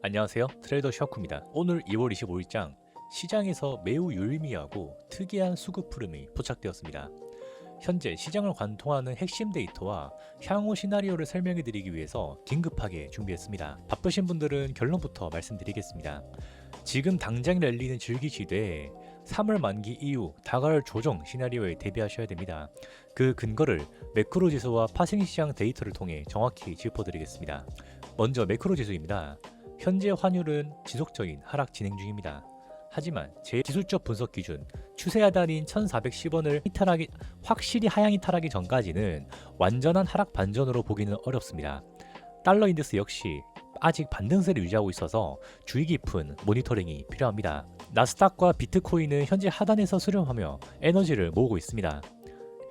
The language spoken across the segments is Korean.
안녕하세요, 트레이더 샤쿠입니다. 오늘 2월 25일장 시장에서 매우 유의미하고 특이한 수급 흐름이 포착되었습니다. 현재 시장을 관통하는 핵심 데이터와 향후 시나리오를 설명해 드리기 위해서 긴급하게 준비했습니다. 바쁘신 분들은 결론부터 말씀드리겠습니다. 지금 당장 랠리는 즐기시되 3월 만기 이후 다가올 조정 시나리오에 대비하셔야 됩니다. 그 근거를 매크로 지수와 파생시장 데이터를 통해 정확히 짚어드리겠습니다. 먼저 매크로 지수입니다. 현재 환율은 지속적인 하락 진행 중입니다. 하지만 제 기술적 분석 기준 추세 하단인 1410원을 확실히 하향 이탈하기 전까지는 완전한 하락 반전으로 보기는 어렵습니다. 달러 인덱스 역시 아직 반등세를 유지하고 있어서 주의 깊은 모니터링이 필요합니다. 나스닥과 비트코인은 현재 하단에서 수렴하며 에너지를 모으고 있습니다.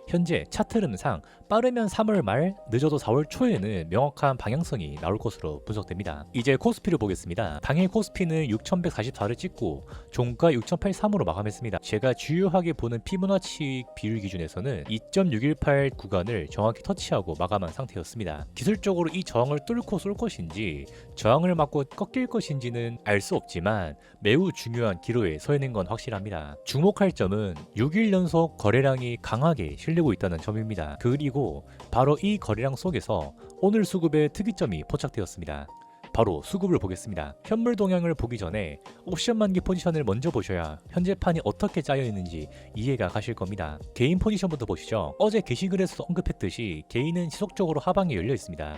현재 차트 흐름상 빠르면 3월 말, 늦어도 4월 초에는 명확한 방향성이 나올 것으로 분석됩니다. 이제 코스피를 보겠습니다. 당일 코스피는 6144를 찍고 종가 6083으로 마감했습니다. 제가 주요하게 보는 피보나치 비율 기준에서는 2.618 구간을 정확히 터치하고 마감한 상태였습니다. 기술적으로 이 저항을 뚫고 쏠 것인지 저항을 맞고 꺾일 것인지는 알 수 없지만 매우 중요한 기로에 서 있는 건 확실합니다. 주목할 점은 6일 연속 거래량이 강하게 실리고 있다는 점입니다. 그리고 바로 이 거래량 속에서 오늘 수급의 특이점이 포착되었습니다. 바로 수급을 보겠습니다. 현물 동향을 보기 전에 옵션 만기 포지션을 먼저 보셔야 현재 판이 어떻게 짜여 있는지 이해가 가실 겁니다. 개인 포지션부터 보시죠. 어제 게시글에서 언급했듯이 개인은 지속적으로 하방에 열려 있습니다.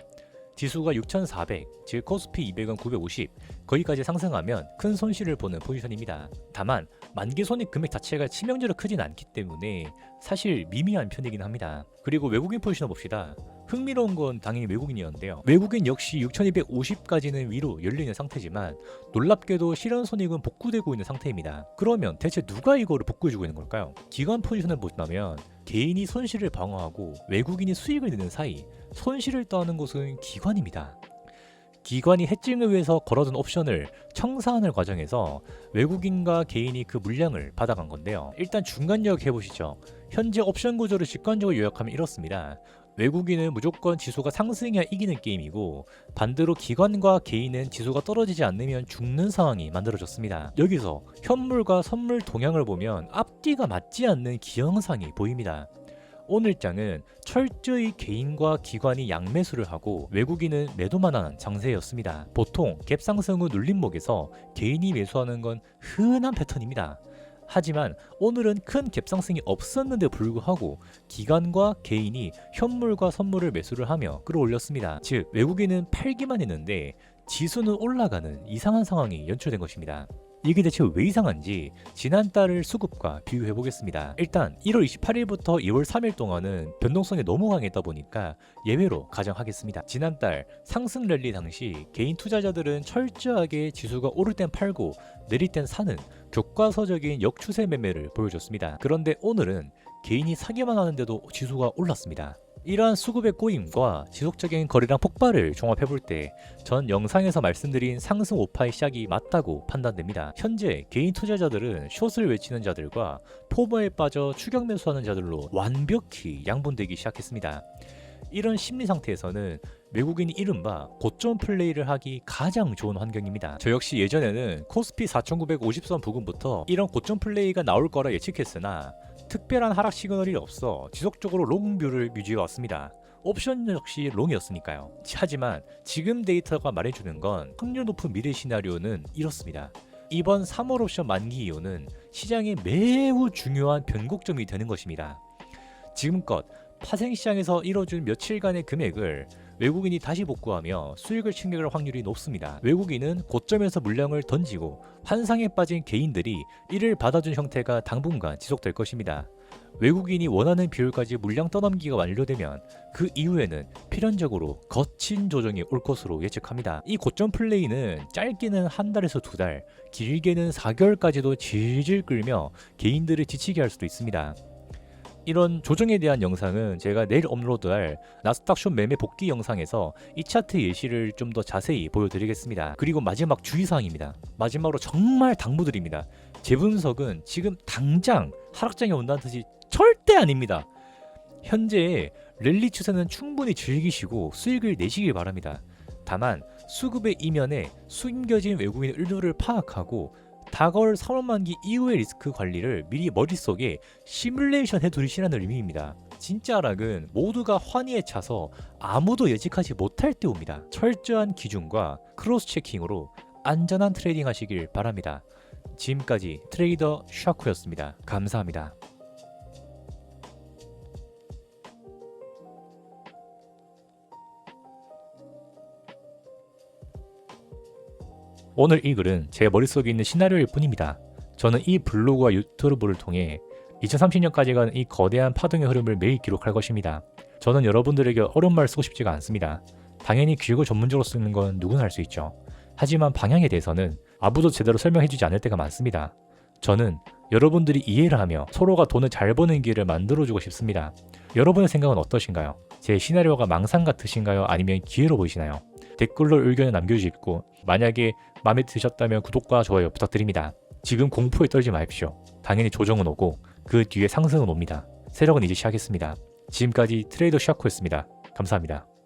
지수가 6400, 즉 코스피 200은 950, 거기까지 상승하면 큰 손실을 보는 포지션입니다. 다만 만기 손익 금액 자체가 치명적으로 크진 않기 때문에 사실 미미한 편이긴 합니다. 그리고 외국인 포지션 봅시다. 흥미로운 건 당연히 외국인이었는데요. 외국인 역시 6250까지는 위로 열려있는 상태지만 놀랍게도 실현손익은 복구되고 있는 상태입니다. 그러면 대체 누가 이거를 복구해주고 있는 걸까요? 기관 포지션을 보시면 개인이 손실을 방어하고 외국인이 수익을 내는 사이 손실을 떠하는 곳은 기관입니다. 기관이 해칭을 위해서 걸어둔 옵션을 청산하는 과정에서 외국인과 개인이 그 물량을 받아간 건데요. 일단 중간 요약 해보시죠. 현재 옵션 구조를 직관적으로 요약하면 이렇습니다. 외국인은 무조건 지수가 상승해야 이기는 게임이고 반대로 기관과 개인은 지수가 떨어지지 않으면 죽는 상황이 만들어졌습니다. 여기서 현물과 선물 동향을 보면 앞뒤가 맞지 않는 기형상이 보입니다. 오늘장은 철저히 개인과 기관이 양매수를 하고 외국인은 매도만 하는 장세였습니다. 보통 갭 상승 후 눌림목에서 개인이 매수하는 건 흔한 패턴입니다. 하지만 오늘은 큰 갭상승이 없었는데 불구하고 기관과 개인이 현물과 선물을 매수를 하며 끌어올렸습니다. 즉 외국인은 팔기만 했는데 지수는 올라가는 이상한 상황이 연출된 것입니다. 이게 대체 왜 이상한지 지난달을 수급과 비교해 보겠습니다. 일단 1월 28일부터 2월 3일 동안은 변동성이 너무 강했다 보니까 예외로 가정하겠습니다. 지난달 상승 랠리 당시 개인 투자자들은 철저하게 지수가 오를 땐 팔고 내릴 땐 사는 교과서적인 역추세 매매를 보여줬습니다. 그런데 오늘은 개인이 사기만 하는데도 지수가 올랐습니다. 이러한 수급의 꼬임과 지속적인 거래량 폭발을 종합해볼 때 전 영상에서 말씀드린 상승 오파의 시작이 맞다고 판단됩니다. 현재 개인 투자자들은 숏을 외치는 자들과 포머에 빠져 추격 매수하는 자들로 완벽히 양분되기 시작했습니다. 이런 심리 상태에서는 외국인이 이른바 고점 플레이를 하기 가장 좋은 환경입니다. 저 역시 예전에는 코스피 4950선 부근부터 이런 고점 플레이가 나올 거라 예측했으나 특별한 하락 시그널이 없어 지속적으로 롱뷰를 유지해 왔습니다. 옵션 역시 롱이었으니까요. 하지만 지금 데이터가 말해주는 건 확률 높은 미래 시나리오는 이렇습니다. 이번 3월 옵션 만기 이후는 시장의 매우 중요한 변곡점이 되는 것입니다. 지금껏 파생시장에서 이뤄준 며칠간의 금액을 외국인이 다시 복구하며 수익을 챙겨갈 확률이 높습니다. 외국인은 고점에서 물량을 던지고 환상에 빠진 개인들이 이를 받아준 형태가 당분간 지속될 것입니다. 외국인이 원하는 비율까지 물량 떠넘기가 완료되면 그 이후에는 필연적으로 거친 조정이 올 것으로 예측합니다. 이 고점 플레이는 짧게는 한 달에서 두 달, 길게는 4개월까지도 질질 끌며 개인들을 지치게 할 수도 있습니다. 이런 조정에 대한 영상은 제가 내일 업로드할 나스닥 숏 매매 복귀 영상에서 이 차트 예시를 좀 더 자세히 보여드리겠습니다. 그리고 마지막 주의사항입니다. 마지막으로 정말 당부드립니다. 제 분석은 지금 당장 하락장이 온다는 뜻이 절대 아닙니다. 현재 랠리 추세는 충분히 즐기시고 수익을 내시길 바랍니다. 다만 수급의 이면에 숨겨진 외국인의 의도를 파악하고 다가올 산업만기 이후의 리스크 관리를 미리 머릿속에 시뮬레이션 해두시라는 의미입니다. 진짜 하락은 모두가 환희에 차서 아무도 예측하지 못할 때 옵니다. 철저한 기준과 크로스 체킹으로 안전한 트레이딩 하시길 바랍니다. 지금까지 트레이더 샤쿠였습니다. 감사합니다. 오늘 이 글은 제 머릿속에 있는 시나리오일 뿐입니다. 저는 이 블로그와 유튜브를 통해 2030년까지 가는 이 거대한 파동의 흐름을 매일 기록할 것입니다. 저는 여러분들에게 어려운 말 쓰고 싶지가 않습니다. 당연히 교육을 전문적으로 쓰는 건 누구나 할 수 있죠. 하지만 방향에 대해서는 아무도 제대로 설명해주지 않을 때가 많습니다. 저는 여러분들이 이해를 하며 서로가 돈을 잘 버는 기회를 만들어주고 싶습니다. 여러분의 생각은 어떠신가요? 제 시나리오가 망상 같으신가요? 아니면 기회로 보이시나요? 댓글로 의견을 남겨주시고 만약에 마음에 드셨다면 구독과 좋아요 부탁드립니다. 지금 공포에 떨지 마십시오. 당연히 조정은 오고 그 뒤에 상승은 옵니다. 세력은 이제 시작했습니다. 지금까지 트레이더 샤코였습니다. 감사합니다.